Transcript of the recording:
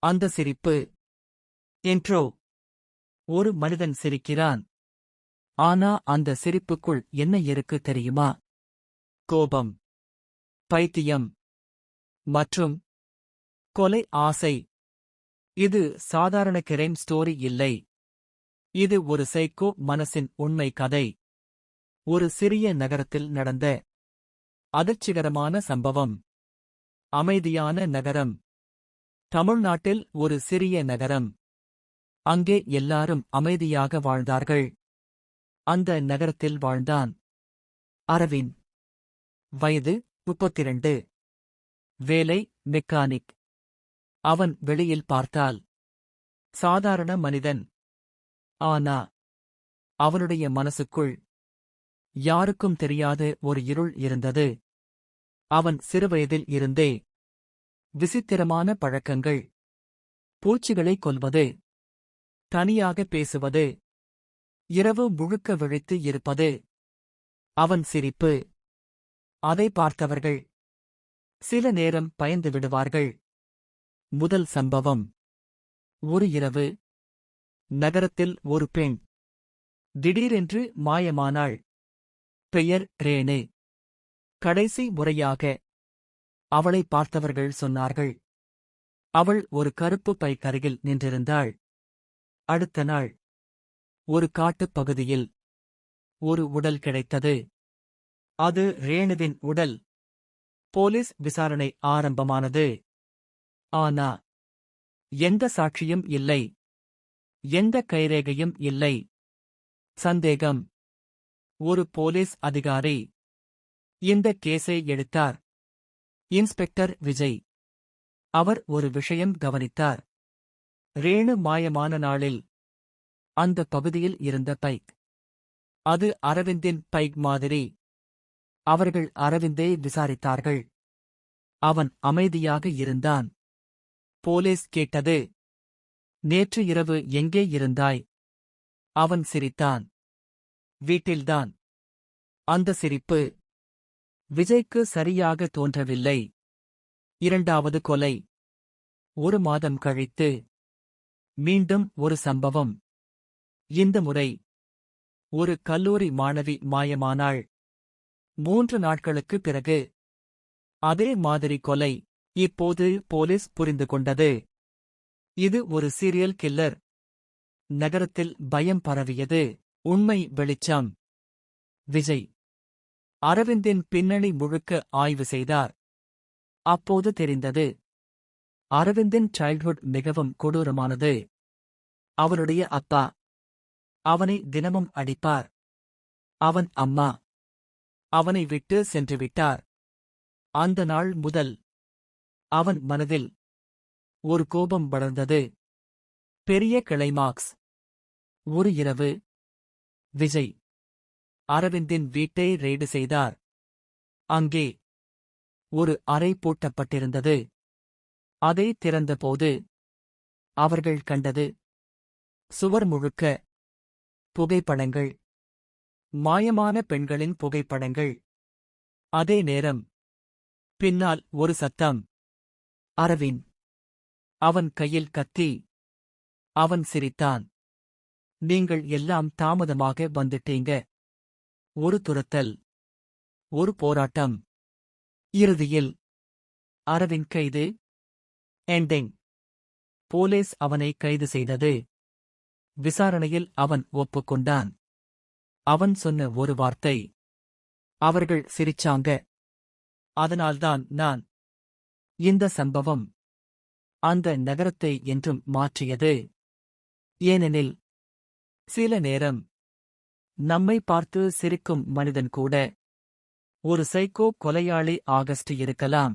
அந்த சிரிப்பு. இன்ட்ரோ. ஒரு மனிதன் சிரிக்கிறான். ஆனா அந்த சிரிப்புக்குள் என்ன இருக்கு தெரியுமா? கோபம், பைத்தியம் மற்றும் கொலை ஆசை. இது சாதாரண கிரைம் ஸ்டோரி இல்லை. இது ஒரு சைக்கோ மனசின் உண்மை கதை. ஒரு சிறிய நகரத்தில் நடந்த அதிர்ச்சிகரமான சம்பவம். அமைதியான நகரம். தமிழ்நாட்டில் ஒரு சிறிய நகரம். அங்கே எல்லாரும் அமைதியாக வாழ்ந்தார்கள். அந்த நகரத்தில் வாழ்ந்தான் அரவிந்த். வயது 32. வேலை மெக்கானிக். அவன் வெளியில் பார்த்தால் சாதாரண மனிதன். ஆனா அவனுடைய மனசுக்குள் யாருக்கும் தெரியாத ஒரு இருள் இருந்தது. அவன் சிறுவயதில் இருந்தே விசித்திரமான பழக்கங்கள். பூச்சிகளைக் கொல்வது, தனியாக பேசுவது, இரவு முழுக்க விழித்து இருப்பது. அவன் சிரிப்பு. அதை பார்த்தவர்கள் சில நேரம் பயந்து விடுவார்கள். முதல் சம்பவம். ஒரு இரவு நகரத்தில் ஒரு பெண் திடீரென்று மாயமானாள். பெயர் ரேணு. கடைசி முறையாக அவளை பார்த்தவர்கள் சொன்னார்கள். அவள் ஒரு கருப்பு பைக்கருகில் நின்றிருந்தாள். அடுத்த நாள் ஒரு காட்டுப் பகுதியில் ஒரு உடல் கிடைத்தது. அது ரேணுவின் உடல். போலீஸ் விசாரணை ஆரம்பமானது. ஆனா எந்த சாட்சியும் இல்லை. எந்த கைரேகையும் இல்லை. சந்தேகம். ஒரு போலீஸ் அதிகாரி இந்த கேஸை எடுத்தார். இன்ஸ்பெக்டர் விஜய். அவர் ஒரு விஷயம் கவனித்தார். ரேணு மாயமான நாளில் அந்த பகுதியில் இருந்த பைக், அது அரவிந்தின் பைக் மாதிரி. அவர்கள் அரவிந்தை விசாரித்தார்கள். அவன் அமைதியாக இருந்தான். போலீஸ் கேட்டது, நேற்று இரவு எங்கே இருந்தாய்? அவன் சிரித்தான். வீட்டில்தான். அந்த சிரிப்பு விஜய்க்கு சரியாக தோன்றவில்லை. இரண்டாவது கொலை. ஒரு மாதம் கழித்து மீண்டும் ஒரு சம்பவம். இந்த முறை ஒரு கல்லூரி மாணவி மாயமானாள். 3 நாட்களுக்குப் பிறகு அதே மாதிரி கொலை. இப்போது போலீஸ் புரிந்து கொண்டது, இது ஒரு சீரியல் கில்லர். நகரத்தில் பயம் பரவியது. உண்மை வெளிச்சம். விஜய் அரவிந்தின் பின்னணி முழுக்க ஆய்வு செய்தார். அப்போது தெரிந்தது, அரவிந்தின் சைல்ட்ஹுட் மிகவும் கொடூரமானது. அவனுடைய அப்பா அவனை தினமும் அடிப்பார். அவன் அம்மா அவனை விட்டு சென்றுவிட்டார். அந்த நாள் முதல் அவன் மனதில் ஒரு கோபம் வளர்ந்தது. பெரிய கிளைமாக்ஸ். ஒரு இரவு விஜய் அரவிந்தின் வீட்டை ரெய்டு செய்தார். அங்கே ஒரு அறை பூட்டப்பட்டிருந்தது. அதை திறந்தபோது அவர்கள் கண்டது சுவர் முழுக்க புகைப்படங்கள். மாயமான பெண்களின் புகைப்படங்கள். அதே நேரம் பின்னால் ஒரு சத்தம். அரவிந்த். அவன் கையில் கத்தி. அவன் சிரித்தான். நீங்கள் எல்லாம் தாமதமாக வந்துட்டீங்க. ஒரு துரத்தல். ஒரு போராட்டம். இறுதியில் அரவிந்த் கைது. எண்டிங். போலீஸ் அவனை கைது செய்தது. விசாரணையில் அவன் ஒப்புக்கொண்டான். அவன் சொன்ன ஒரு வார்த்தை. அவர்கள் சிரிச்சாங்க. அதனால்தான் நான். இந்த சம்பவம் அந்த நகரத்தை என்றும் மாற்றியது. ஏனெனில் சில நேரம் நம்மை பார்த்து சிரிக்கும் மனிதன் கூட ஒரு சைக்கோ கொலையாளி ஆகஸ்ட் இருக்கலாம்.